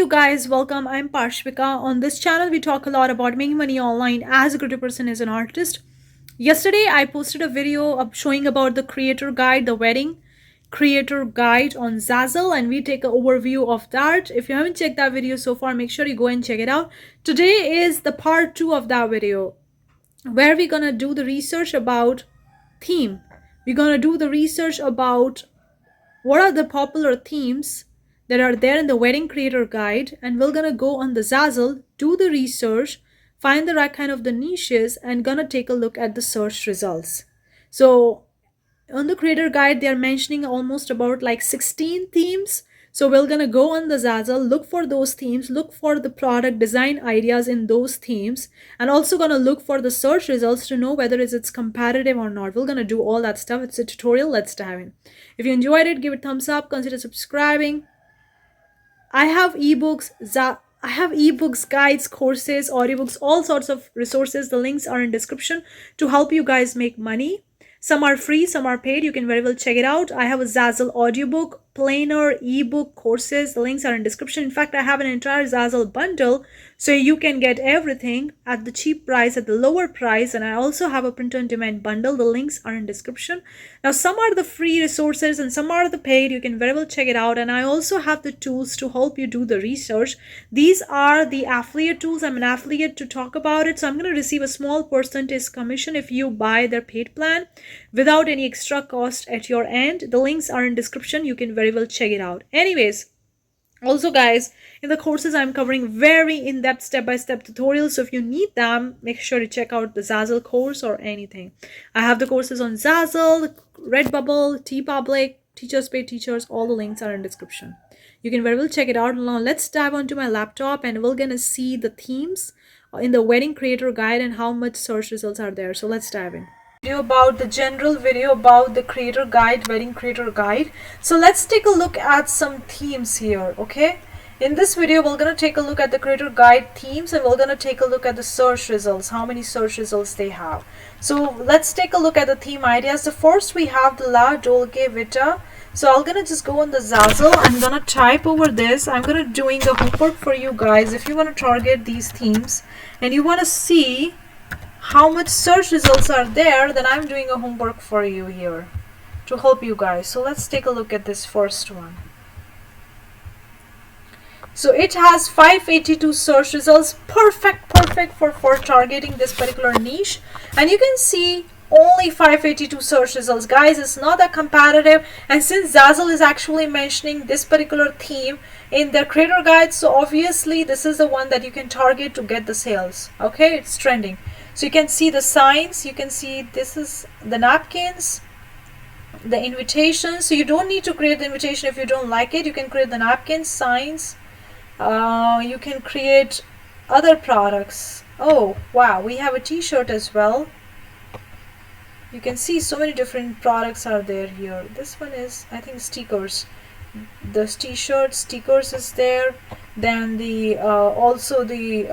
you guys, welcome. I'm Parshvika. On this channel we talk a lot about making money online as a creative person, as an artist. Yesterday I posted a video showing about the creator guide, the wedding creator guide on Zazzle, and we take an overview of that. If you haven't checked that video so far, make sure you go and check it out. Today is the part 2 of that video where we're gonna do the research about theme. We're gonna do the research about what are the popular themes that are there in the wedding creator guide, and we're gonna go on the Zazzle, do the research, find the right kind of the niches, and gonna take a look at the search results. So on the creator guide they are mentioning almost about like 16 themes. So we're gonna go on the Zazzle, look for those themes, look for the product design ideas in those themes, and also gonna look for the search results to know whether it's competitive or not. We're gonna do all that stuff. It's a tutorial. Let's dive in. If you enjoyed it, give it a thumbs up, consider subscribing. I have ebooks, guides, courses, audiobooks, all sorts of resources. The links are in description to help you guys make money. Some are free, some are paid. You can very well check it out. I have a Zazzle audiobook, planner, ebook, courses. The links are in description. In fact, I have an entire Zazzle bundle, so you can get everything at the cheap price, at the lower price. And I also have a print-on-demand bundle. The links are in description. Now, some are the free resources and some are the paid. You can very well check it out. And I also have the tools to help you do the research. These are the affiliate tools. I'm an affiliate to talk about it, so I'm going to receive a small percentage commission if you buy their paid plan without any extra cost at your end. The links are in description. You can very well check it out. Anyways, also guys, in the courses I'm covering very in-depth step-by-step tutorials, so if you need them, make sure to check out the Zazzle course or anything. I have the courses on Zazzle, Redbubble, Teepublic, Teachers Pay Teachers. All the links are in description. You can very well check it out. Now let's dive onto my laptop and we're gonna see the themes in the wedding creator guide and how much search results are there. So let's dive in. About the general video about the creator guide, wedding creator guide. So let's take a look at some themes here. Okay, in this video we're going to take a look at the creator guide themes, and we're going to take a look at the search results, how many search results they have. So let's take a look at the theme ideas. The first we have the La Dolce Vita. So I'm gonna just go on the Zazzle. I'm gonna type over this. I'm gonna doing a homework for you guys. If you want to target these themes and you want to see how much search results are there, then I'm doing a homework for you here to help you guys. So let's take a look at this first one. So it has 582 search results. Perfect for targeting this particular niche. And you can see only 582 search results, guys. It's not that competitive, and since Zazzle is actually mentioning this particular theme in their creator guide, so obviously this is the one that you can target to get the sales. Okay, it's trending. So you can see the signs, you can see this is the napkins, the invitations. So you don't need to create the invitation if you don't like it. You can create the napkins, signs. You can create other products. Oh wow, we have a t-shirt as well. You can see so many different products are there here. This one is, I think, stickers. The t-shirt stickers is there. Then the also the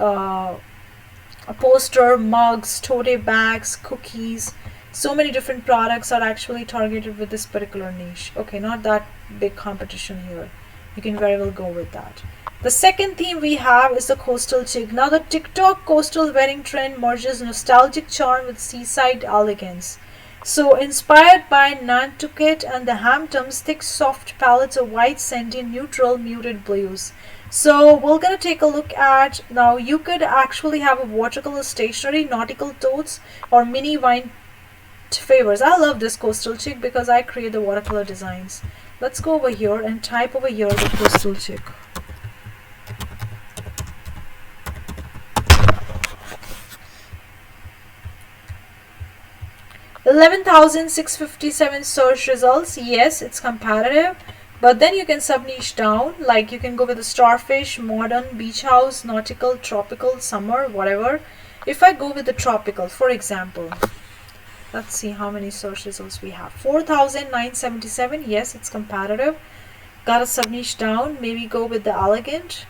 a poster, mugs, tote bags, cookies. So many different products are actually targeted with this particular niche. Okay, not that big competition here. You can very well go with that. The second theme we have is the coastal chic. Now the TikTok coastal wedding trend merges nostalgic charm with seaside elegance. So inspired by Nantucket and the Hamptons, thick soft palettes of white, sandy, neutral, muted blues. So we're gonna take a look at, now you could actually have a watercolor stationery, nautical totes, or mini wine favors. I love this coastal chic because I create the watercolor designs. Let's go over here and type over here the coastal chic. $11,657 search results. Yes, it's competitive, but then you can sub niche down. Like you can go with the starfish, modern, beach house, nautical, tropical, summer, whatever. If I go with the tropical, for example, let's see how many search results we have. 4,977. Yes, it's competitive. Got a sub niche down. Maybe go with the elegant.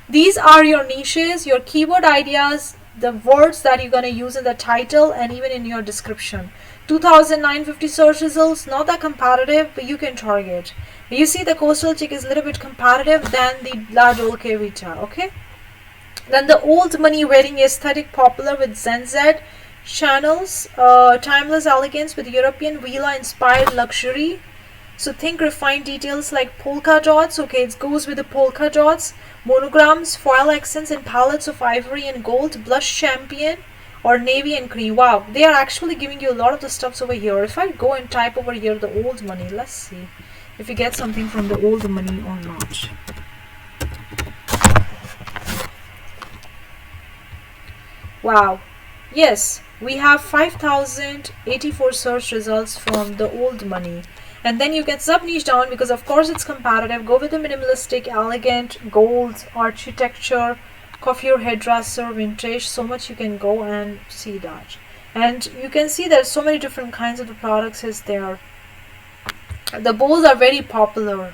These are your niches, your keyword ideas, the words that you're going to use in the title and even in your description. 2,950 search results, not that competitive, but you can target. You see the coastal chic is a little bit comparative than the La Dolce Vita, okay? Then the old money wedding aesthetic popular with Zen Z channels, timeless elegance with European villa inspired luxury. So think refined details like polka dots. Okay, it goes with the polka dots, monograms, foil accents and palettes of ivory and gold, blush champagne or navy and cream. Wow, they are actually giving you a lot of the stuffs over here. If I go and type over here the old money, let's see if you get something from the old money or not. Wow, yes, we have 5084 search results from the old money. And then you can sub niche down because of course it's comparative. Go with the minimalistic, elegant, gold, architecture, coiffure, hairdresser, vintage. So much you can go and see that. And you can see there's so many different kinds of the products is there. The bows are very popular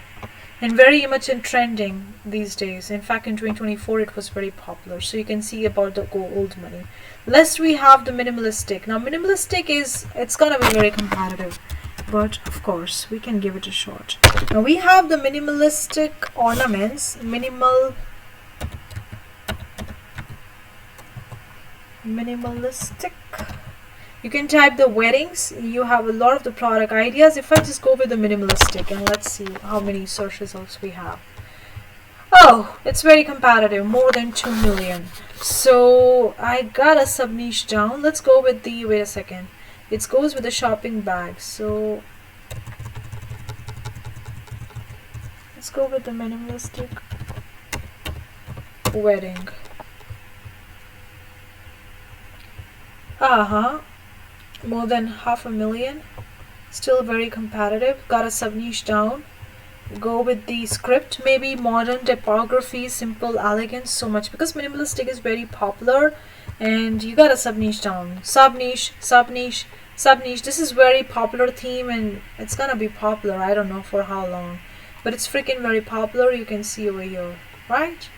and very much in trending these days. In fact, in 2024 it was very popular. So you can see about the old money. Last we have the minimalistic. Now minimalistic is, it's gonna be very competitive, but of course we can give it a shot. Now we have the minimalistic ornaments, minimalistic. You can type the weddings. You have a lot of the product ideas. If I just go with the minimalistic and let's see how many search results we have. Oh, it's very competitive, more than 2 million. So I got a sub niche down. Let's go with the, wait a second, it goes with the shopping bag. So let's go with the minimalistic wedding. More than 500,000. Still very competitive. Got a sub niche down. Go with the script, maybe modern typography, simple elegance, so much because minimalistic is very popular. And you got a sub niche down. Sub niche, sub niche, sub niche. This is very popular theme and it's gonna be popular. I don't know for how long, but it's freaking very popular. You can see over here, right?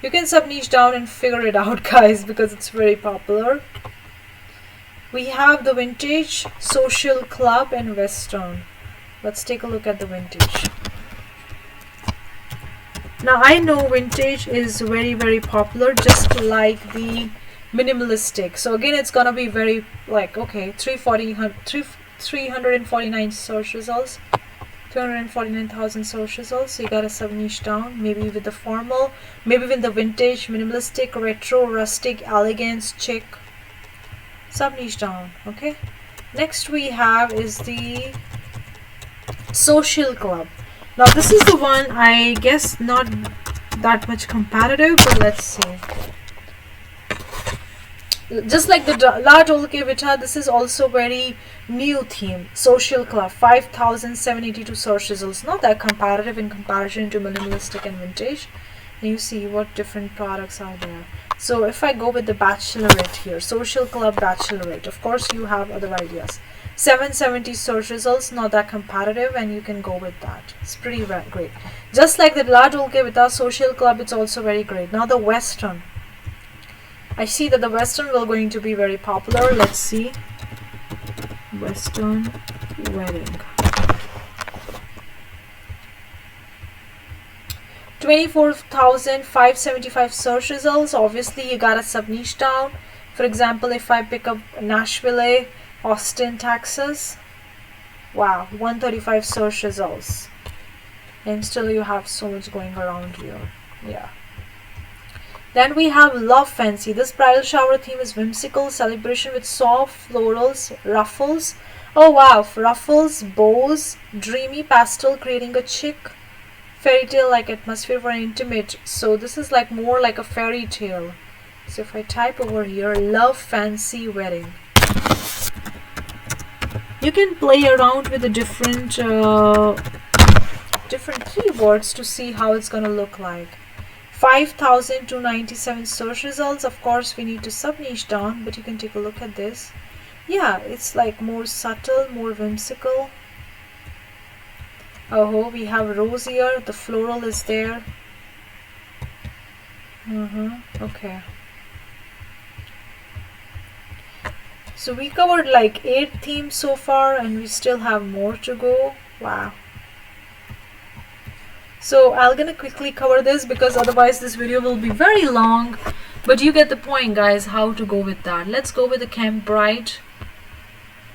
You can sub niche down and figure it out, guys, because it's very popular. We have the vintage, social club and western. Let's take a look at the vintage. Now I know vintage is very, very popular, just like the minimalistic. So again, it's gonna be very like, okay, 349 search results, 249,000 search results. So you got a sub niche down, maybe with the formal, maybe with the vintage, minimalistic, retro, rustic, elegance, chic. Sub niche down. Okay, next we have is the social club. Now this is the one, I guess not that much competitive, but let's see. Just like the La Dolce Vita, this is also very new theme. Social club, 5,782 search results. Not that competitive in comparison to minimalistic and vintage. And you see what different products are there. So if I go with the bachelorette here, social club bachelorette, of course you have other ideas. 770 search results, not that competitive, and you can go with that. It's pretty great. Just like the La Dolce Vita social club, it's also very great. Now the western. I see that the western will going to be very popular. Let's see. Western wedding. 24,575 search results. Obviously you got a sub niche down. For example, if I pick up Nashville, Austin, Texas, wow, 135 search results, and still you have so much going around here. Yeah. Then we have Love Fancy. This bridal shower theme is whimsical celebration with soft florals, ruffles. Oh wow, ruffles, bows, dreamy pastel, creating a chic fairy tale like atmosphere for an intimate. So this is like more like a fairy tale. So if I type over here, Love Fancy Wedding, you can play around with the different keywords to see how it's gonna look like. 5,297 search results. Of course we need to sub niche down, but you can take a look at this. Yeah, it's like more subtle, more whimsical. Oh, we have rose here, the floral is there. Okay. So we covered like 8 themes so far and we still have more to go. Wow. So I'm gonna quickly cover this because otherwise this video will be very long, but you get the point, guys, how to go with that. Let's go with the Camp Bride.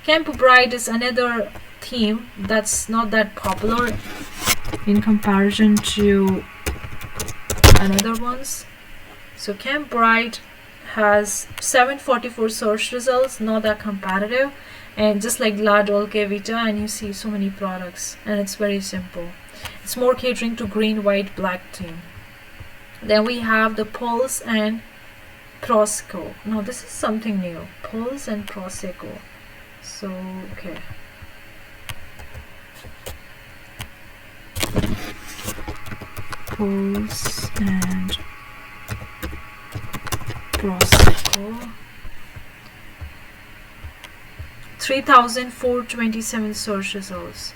Camp Bride is another theme that's not that popular in comparison to another ones. So Camp Bride has 744 search results, not that competitive, and just like La Dolce Vita, and you see so many products, and it's very simple. It's more catering to green, white, black theme. Then we have the Pulse and Prosecco. No, this is something new. Pulse and Prosecco. So, okay. Pulse and Prosecco. 3,427 search results.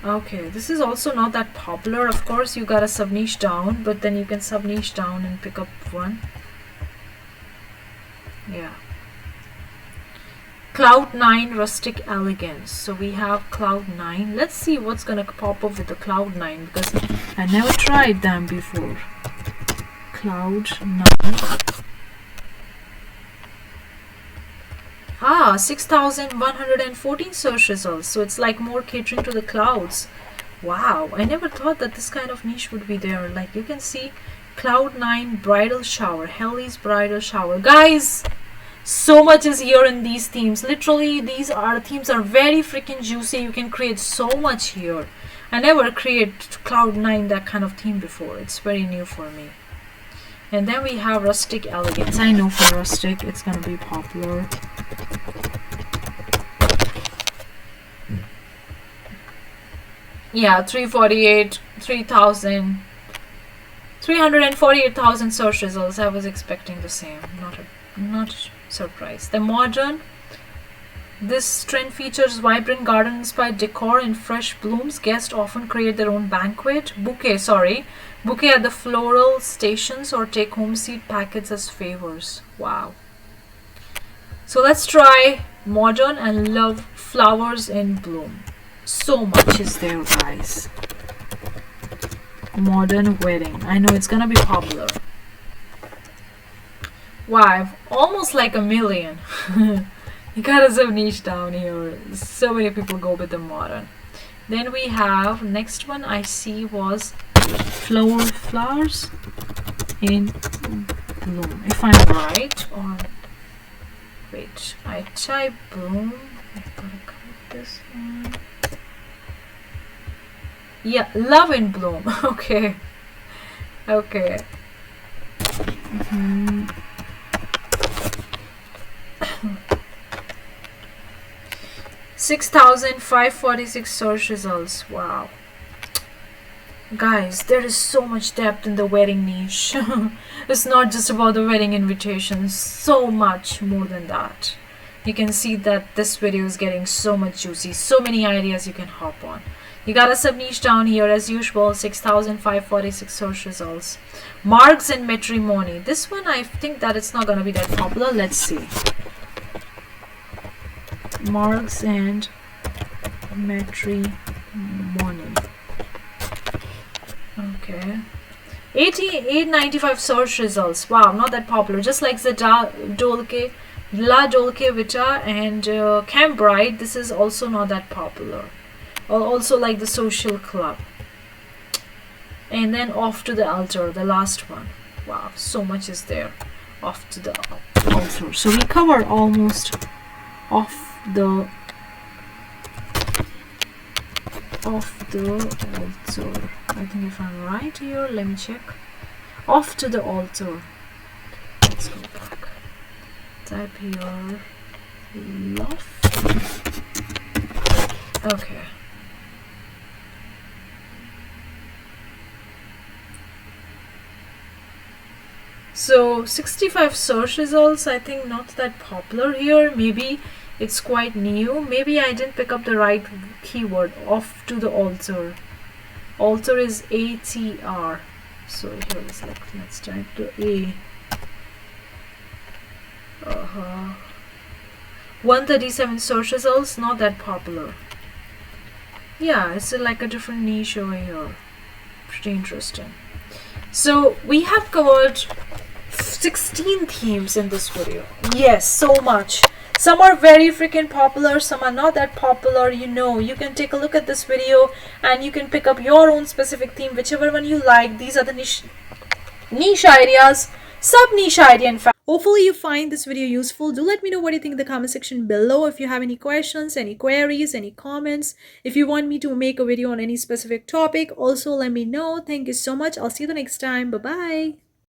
Okay, this is also not that popular. Of course, you gotta sub-niche down, but then you can sub-niche down and pick up one. Yeah. Cloud9 Rustic Elegance. So we have Cloud9. Let's see what's gonna pop up with the Cloud9 because I never tried them before. Cloud9. Ah, 6,114 search results. So it's like more catering to the clouds. Wow, I never thought that this kind of niche would be there. Like you can see Cloud9 Bridal Shower, Helly's Bridal Shower. Guys, so much is here in these themes. Literally, these themes are very freaking juicy. You can create so much here. I never created Cloud9 that kind of theme before. It's very new for me. And then we have Rustic Elegance. I know for Rustic it's gonna be popular. Yeah, 348,000 search results. I was expecting the same. Not surprised. The Modern. This trend features vibrant garden-inspired decor and fresh blooms. Guests often create their own bouquet at the floral stations or take home seed packets as favors. Wow. So let's try Modern and Love Flowers in Bloom. So much is there, guys. Modern Wedding. I know it's gonna be popular. Wow, almost like a million. You gotta sub niche down here. So many people go with the Modern. Then we have next one I see was Flowers in Bloom. If I'm right, or wait, I type Bloom. I gotta click this one. Yeah, Love in Bloom. Okay. 6,546 search results. Wow. Guys, there is so much depth in the wedding niche. It's not just about the wedding invitations. So much more than that. You can see that this video is getting so much juicy. So many ideas you can hop on. You got a sub niche down here as usual. 6,546 search results. Marks and Matrimony. This one I think that it's not gonna be that popular. Let's see. Marks and Matrimony. Okay. 895 search results. Wow, not that popular. Just like the La Dolce Vita and Camp Bride, this is also not that popular. Also like the Social Club. And then Off to the Altar, the last one. Wow, so much is there. Off to the Altar. So we covered almost off the altar. I think if I'm right here, let me check. Off to the Altar. Let's go back. Type here love. Okay. So 65 search results. I think not that popular here. Maybe it's quite new. Maybe I didn't pick up the right keyword. Off to the Altar. Altar is ATR. So here is like, let's type the A. 137 search results, not that popular. Yeah, it's like a different niche over here. Pretty interesting. So we have covered 16 themes in this video. Yes, so much. Some are very freaking popular, some are not that popular. You can take a look at this video and you can pick up your own specific theme, whichever one you like. These are the niche ideas, sub niche idea in fact. Hopefully you find this video useful. Do let me know what you think in the comment section below. If you have any questions, any queries, any comments, if you want me to make a video on any specific topic, also let me know. Thank you so much. I'll see you the next time. Bye bye.